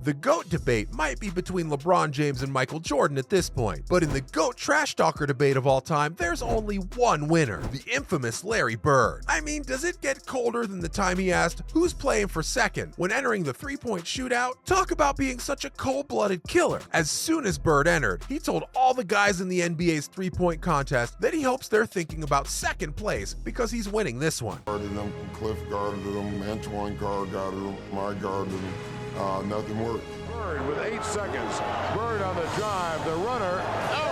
The GOAT debate might be between LeBron James and Michael Jordan at this point, but in the GOAT trash talker debate of all time, there's only one winner, the infamous Larry Bird. I mean, does it get colder than the time he asked who's playing for second when entering the three-point shootout? Talk about being such a cold-blooded killer. As soon as Bird entered, he told all the guys in the NBA's three-point contest that he hopes they're thinking about second place because he's winning this one. Guarded them, Cliff guarded them, Antoine guarded them, I guarded them. Nothing worked. Bird with 8 seconds. Bird on the drive. The runner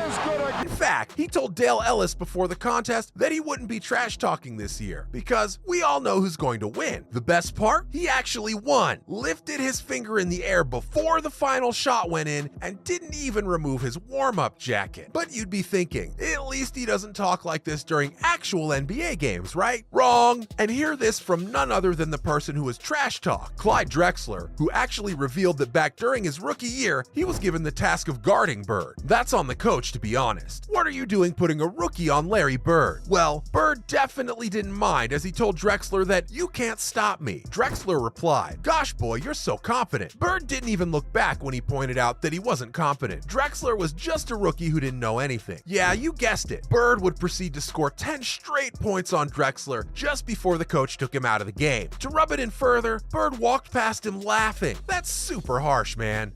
is good again. In fact, he told Dale Ellis before the contest that he wouldn't be trash talking this year because we all know who's going to win. The best part? He actually won. Lifted his finger in the air before the final shot went in and didn't even remove his warm-up jacket. But you'd be thinking, at least he doesn't talk like this during actual NBA games, right? Wrong. And hear this from none other than the person who was trash talk, Clyde Drexler, who actually revealed that back during his rookie year, he was given the task of guarding Bird. That's on the coach, to be honest. What are you doing putting a rookie on Larry Bird? Well, Bird definitely didn't mind as he told Drexler that you can't stop me. Drexler replied, "Gosh boy, you're so confident." Bird didn't even look back when he pointed out that he wasn't confident. Drexler was just a rookie who didn't know anything. Yeah, you guessed it. Bird would proceed to score 10 straight points on Drexler just before the coach took him out of the game. To rub it in further, Bird walked past him laughing. That's super harsh, man.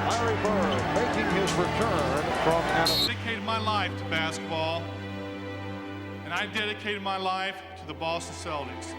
Larry Bird making his return from I dedicated my life to basketball, and I dedicated my life to the Boston Celtics.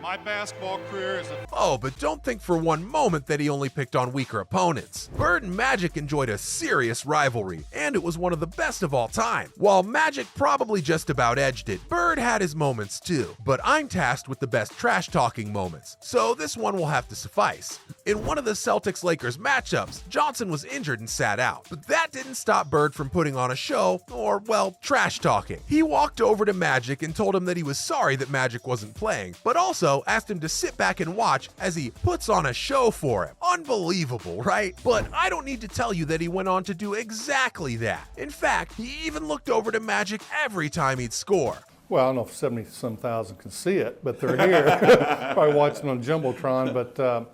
My basketball career is a... Oh, but don't think for one moment that he only picked on weaker opponents. Bird and Magic enjoyed a serious rivalry, and it was one of the best of all time. While Magic probably just about edged it, Bird had his moments too. But I'm tasked with the best trash-talking moments, so this one will have to suffice. In one of the Celtics-Lakers matchups, Johnson was injured and sat out. But that didn't stop Bird from putting on a show, or, well, trash-talking. He walked over to Magic and told him that he was sorry that Magic wasn't playing, but also asked him to sit back and watch as he puts on a show for him. Unbelievable, right? But I don't need to tell you that he went on to do exactly that. In fact, he even looked over to Magic every time he'd score. Well, I don't know if 70-some thousand can see it, but they're here. Probably watching on Jumbotron, but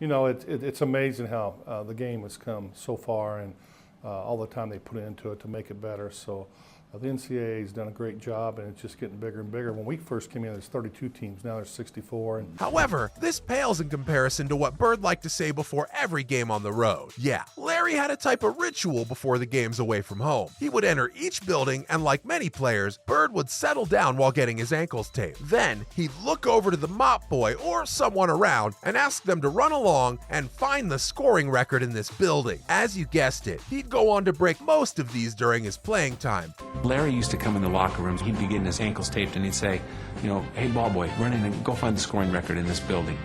you know, it's amazing how the game has come so far and all the time they put into it to make it better. So the NCAA has done a great job, and it's just getting bigger and bigger. When we first came in, there's 32 teams. Now there's 64. However, this pales in comparison to what Bird liked to say before every game on the road. Yeah, Larry had a type of ritual before the games away from home. He would enter each building, and like many players, Bird would settle down while getting his ankles taped. Then, he'd look over to the mop boy or someone around and ask them to run along and find the scoring record in this building. As you guessed it, he'd go on to break most of these during his playing time. Larry used to come in the locker rooms, he'd be getting his ankles taped, and he'd say, you know, "Hey, ball boy, run in and go find the scoring record in this building."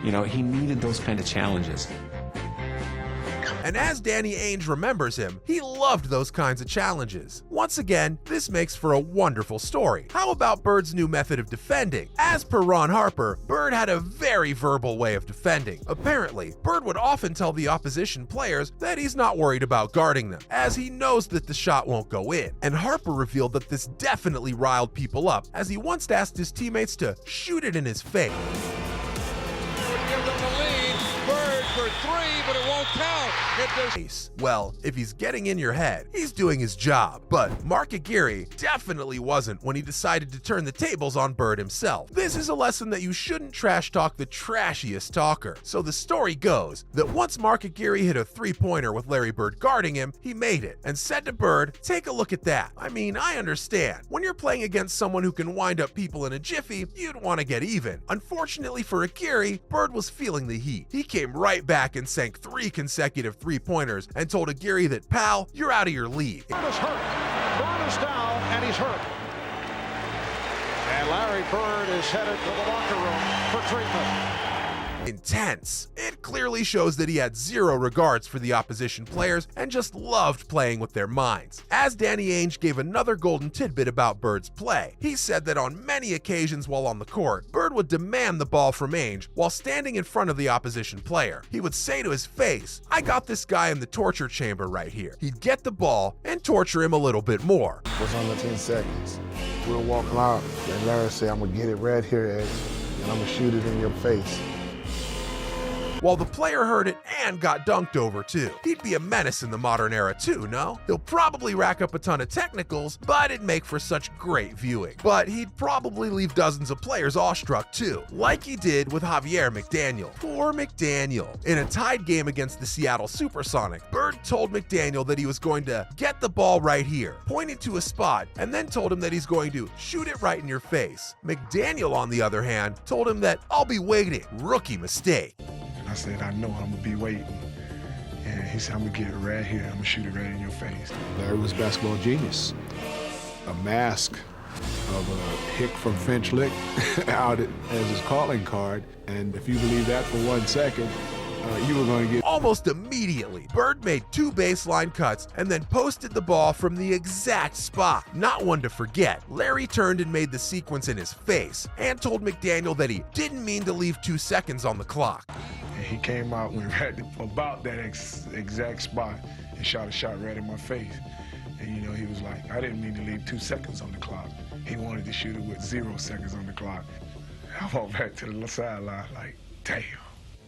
You know, he needed those kind of challenges. And as Danny Ainge remembers him, he loved those kinds of challenges. Once again, this makes for a wonderful story. How about Bird's new method of defending? As per Ron Harper, Bird had a very verbal way of defending. Apparently, Bird would often tell the opposition players that he's not worried about guarding them, as he knows that the shot won't go in. And Harper revealed that this definitely riled people up, as he once asked his teammates to shoot it in his face. give them the lead. Bird for 3, but it won't count. Well, if he's getting in your head, he's doing his job. But Mark Aguirre definitely wasn't when he decided to turn the tables on Bird himself. This is a lesson that you shouldn't trash talk the trashiest talker. So the story goes that once Mark Aguirre hit a three-pointer with Larry Bird guarding him, he made it and said to Bird, "Take a look at that." I mean, I understand. When you're playing against someone who can wind up people in a jiffy, you'd want to get even. Unfortunately for Aguirre, Bird was feeling the heat. He came right back and sank 3 consecutive three-pointers and told Aguirre that, "Pal, you're out of your league." Bird is hurt. Bird is down, and he's hurt. And Larry Bird is headed to the locker room for treatment. intense. It clearly shows that he had zero regards for the opposition players and just loved playing with their minds. As Danny Ainge gave another golden tidbit about Bird's play, he said that on many occasions while on the court, Bird would demand the ball from Ainge while standing in front of the opposition player. He would say to his face, "I got this guy in the torture chamber right here." He'd get the ball and torture him a little bit more. What's on the 10 seconds? We'll walk out and Larry say, "I'm gonna get it right here, Ed, and I'm gonna shoot it in your face." While the player heard it and got dunked over too. He'd be a menace in the modern era too, no? He'll probably rack up a ton of technicals, but it'd make for such great viewing. But he'd probably leave dozens of players awestruck too, like he did with Javier McDaniel. Poor McDaniel. In a tied game against the Seattle Supersonics, Bird told McDaniel that he was going to get the ball right here, pointed to a spot, and then told him that he's going to shoot it right in your face. McDaniel, on the other hand, told him that, "I'll be waiting." Rookie mistake. I said, "I know I'm gonna be waiting." And he said, "I'm gonna get it right here. I'm gonna shoot it right in your face." Larry was a basketball genius. A mask of a hick from Finch Lick out as his calling card. And if you believe that for 1 second, you were going to get... Almost immediately, Bird made 2 baseline cuts and then posted the ball from the exact spot. Not one to forget. Larry turned and made the sequence in his face and told McDaniel that he didn't mean to leave 2 seconds on the clock. And he came out when right about that exact spot and shot a shot right in my face. And you know, he was like, "I didn't mean to leave 2 seconds on the clock." He wanted to shoot it with 0 seconds on the clock. I walked back to the sideline like, damn.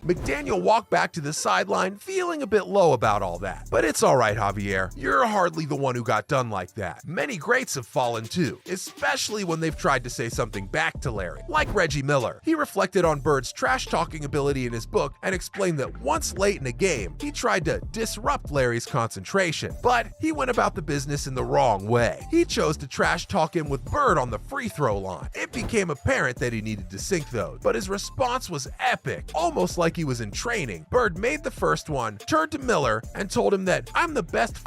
McDaniel walked back to the sideline feeling a bit low about all that. But it's all right, Javier. You're hardly the one who got done like that. Many greats have fallen too, especially when they've tried to say something back to Larry, like Reggie Miller. He reflected on Bird's trash-talking ability in his book and explained that once late in a game, he tried to disrupt Larry's concentration, but he went about the business in the wrong way. He chose to trash-talk him with Bird on the free throw line. It became apparent that he needed to sink those, but his response was epic, almost like he was in training. Bird made the first one, turned to Miller, and told him that, "I'm the best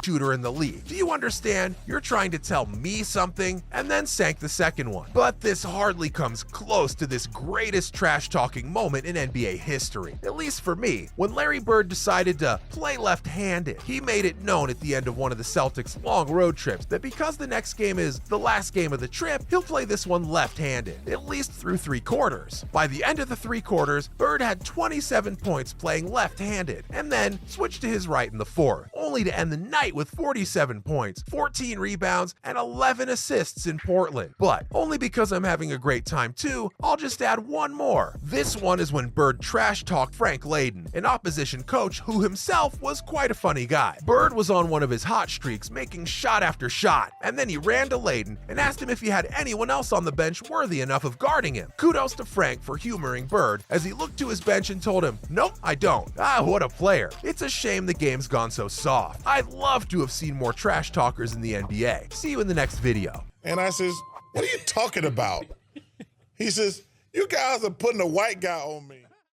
shooter in the league. Do you understand? You're trying to tell me something?" And then sank the second one. But this hardly comes close to this greatest trash-talking moment in NBA history. At least for me, when Larry Bird decided to play left-handed. He made it known at the end of one of the Celtics' long road trips that because the next game is the last game of the trip, he'll play this one left-handed, at least through 3 quarters. By the end of the 3 quarters, Bird had 27 points playing left-handed, and then switched to his right in the 4th, only to end the night with 47 points, 14 rebounds, and 11 assists in Portland. But only because I'm having a great time too, I'll just add one more. This one is when Bird trash-talked Frank Layden, an opposition coach who himself was quite a funny guy. Bird was on one of his hot streaks, making shot after shot, and then he ran to Layden and asked him if he had anyone else on the bench worthy enough of guarding him. Kudos to Frank for humoring Bird as he looked to his bench and told him, "Nope, I don't." Ah, what a player. It's a shame the game's gone so soft. I'd love to have seen more trash talkers in the NBA. See you in the next video. And I says, "What are you talking about?" He says, "You guys are putting a white guy on me."